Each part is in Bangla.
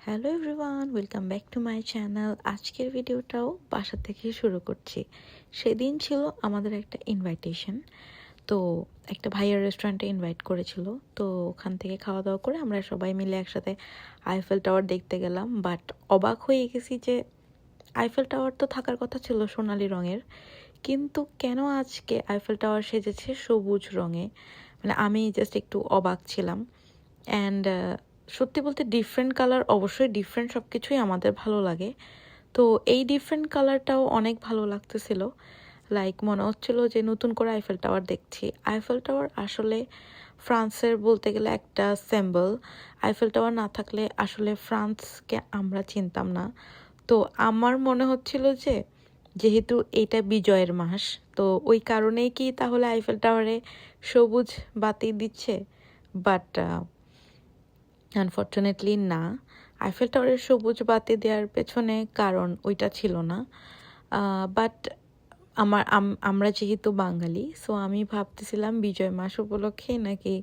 Hello everyone, welcome back to my channel. আজকের ভিডিওটাও বাসা থেকে শুরু করছি। সেদিন ছিল আমাদের একটা ইনভাইটেশন। তো একটা ভাইয়ার রেস্টুরেন্টে ইনভাইট করেছিল। তো ওখান থেকে খাওয়া দাওয়া করে আমরা সবাই মিলে একসাথে আইফেল টাওয়ার দেখতে গেলাম। বাট অবাক হয়ে গেছি যে আইফেল টাওয়ার তো থাকার কথা ছিল সোনালি রঙের, কিন্তু কেন আজকে আইফেল টাওয়ার সেজেছে সবুজ রঙে। মানে আমি জাস্ট একটু অবাক ছিলাম। অ্যান্ড সত্যি বলতে ডিফারেন্ট কালার, অবশ্যই ডিফারেন্ট সব কিছুই আমাদের ভালো লাগে। তো এই ডিফারেন্ট কালারটাও অনেক ভালো লাগতেছিল। লাইক মনে হচ্ছিল যে নতুন করে আইফেল টাওয়ার দেখছি। আইফেল টাওয়ার আসলে ফ্রান্সের বলতে গেলে একটা সিম্বল। আইফেল টাওয়ার না থাকলে আসলে ফ্রান্সকে আমরা চিনতাম না। তো আমার মনে হচ্ছিল যে যেহেতু এটা বিজয়ের মাস, তো ওই কারণেই কি তাহলে আইফেল টাওয়ারে সবুজ বাতি দিচ্ছে। বাট আনফর্চুনেটলি না, আইফেল টাওয়ারের সবুজ বাতি দেওয়ার পেছনে কারণ ওইটা ছিল না। বাট আমরা যেহেতু বাঙালি, সো আমি ভাবতেছিলাম বিজয় মাস উপলক্ষে নাকি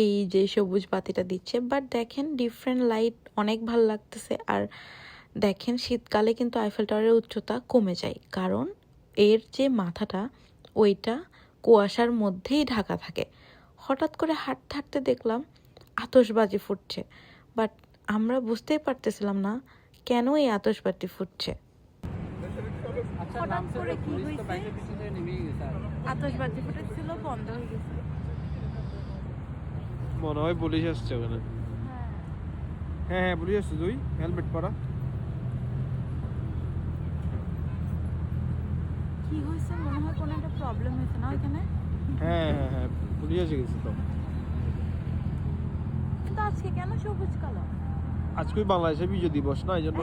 এই যে সবুজ বাতিটা দিচ্ছে। বাট দেখেন ডিফারেন্ট লাইট অনেক ভালো লাগতেছে। আর দেখেন শীতকালে কিন্তু আইফেল টাওয়ারের উচ্চতা কমে যায়, কারণ এর যে মাথাটা ওইটা কুয়াশার মধ্যেই ঢাকা থাকে। হঠাৎ করে হাঁটতে হাঁটতে দেখলাম আতশবাজি ফুটছে, বাট আমরা বুঝতেই পারতেছিলাম না কেন এই আতশবাজি ফুটছে। হঠাৎ করে কি হয়েছে, আতশবাজি ফুটেছিল, বন্ধ হয়ে গেছে। মনে হয় পুলিশ আসছে ওখানে। হ্যাঁ হ্যাঁ পুলিশ আসছে, তুই হেলমেট পরা। কি হয়েছে, মনে হয় কোনো একটা প্রবলেম হয়েছে না ওইখানে। হ্যাঁ হ্যাঁ হ্যাঁ পুলিশ এসে গেছে তো। কিন্তু আজকে কেন সবুজ কালার? আজকে বাংলাদেশে বিজয় দিবস না, এই জন্য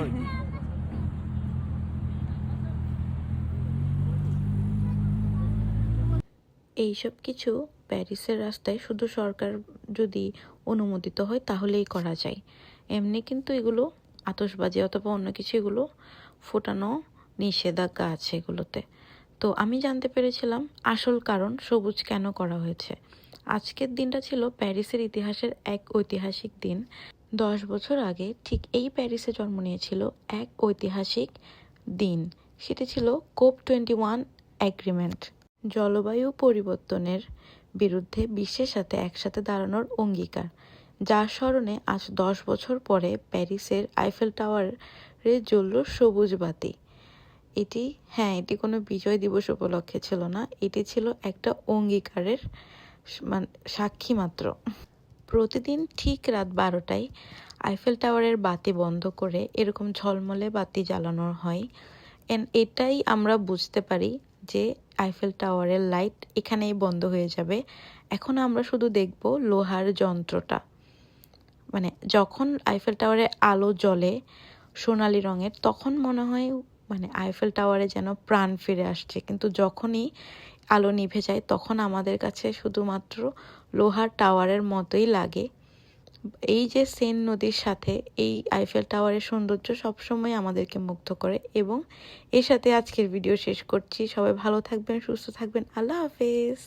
এইসব কিছু প্যারিসের রাস্তায় শুধু সরকার যদি অনুমোদিত হয় তাহলেই করা যায়। এমনি কিন্তু এগুলো আতশবাজি অথবা অন্য কিছু এগুলো ফোটানো নিষেধাজ্ঞা আছে এগুলোতে। তো আমি জানতে পেরেছিলাম আসল কারণ সবুজ কেন করা হয়েছে। আজকের দিনটা ছিল প্যারিসের ইতিহাসের এক ঐতিহাসিক দিন। 10 বছর আগে ঠিক এই প্যারিসে জন্ম নিয়েছিল এক ঐতিহাসিক দিন। সেটি ছিল COP21 এগ্রিমেন্ট, জলবায়ু পরিবর্তনের বিরুদ্ধে বিশ্বের সাথে একসাথে দাঁড়ানোর অঙ্গীকার, যার স্মরণে আজ 10 বছর পরে প্যারিসের আইফেল টাওয়ারে জ্বলল সবুজ বাতি। এটি কোনো বিজয় দিবস উপলক্ষে ছিল না, এটি ছিল একটা অঙ্গীকারের সাক্ষী মাত্র। প্রতিদিন ঠিক রাত 12টায় আইফেল টাওয়ারের বাতি বন্ধ করে এরকম ঝলমলে বাতি জ্বালানো হয়। এটাই আমরা বুঝতে পারি যে আইফেল টাওয়ারের লাইট এখানেই বন্ধ হয়ে যাবে। এখন আমরা শুধু দেখব লোহার যন্ত্রটা। মানে যখন আইফেল টাওয়ারে আলো জ্বলে সোনালি রঙের, তখন মনে হয় মানে আইফেল টাওয়ারে যেন প্রাণ ফিরে আসছে। কিন্তু যখনই আলো নিভে যায় তখন আমাদের কাছে শুধুমাত্র লোহার টাওয়ারের মতোই লাগে। এই যে সেন নদীর সাথে এই আইফেল টাওয়ারের সৌন্দর্য সবসময় আমাদেরকে মুগ্ধ করে। এবং এর সাথে আজকের ভিডিও শেষ করছি। সবাই ভালো থাকবেন, সুস্থ থাকবেন। আল্লাহ হাফেজ।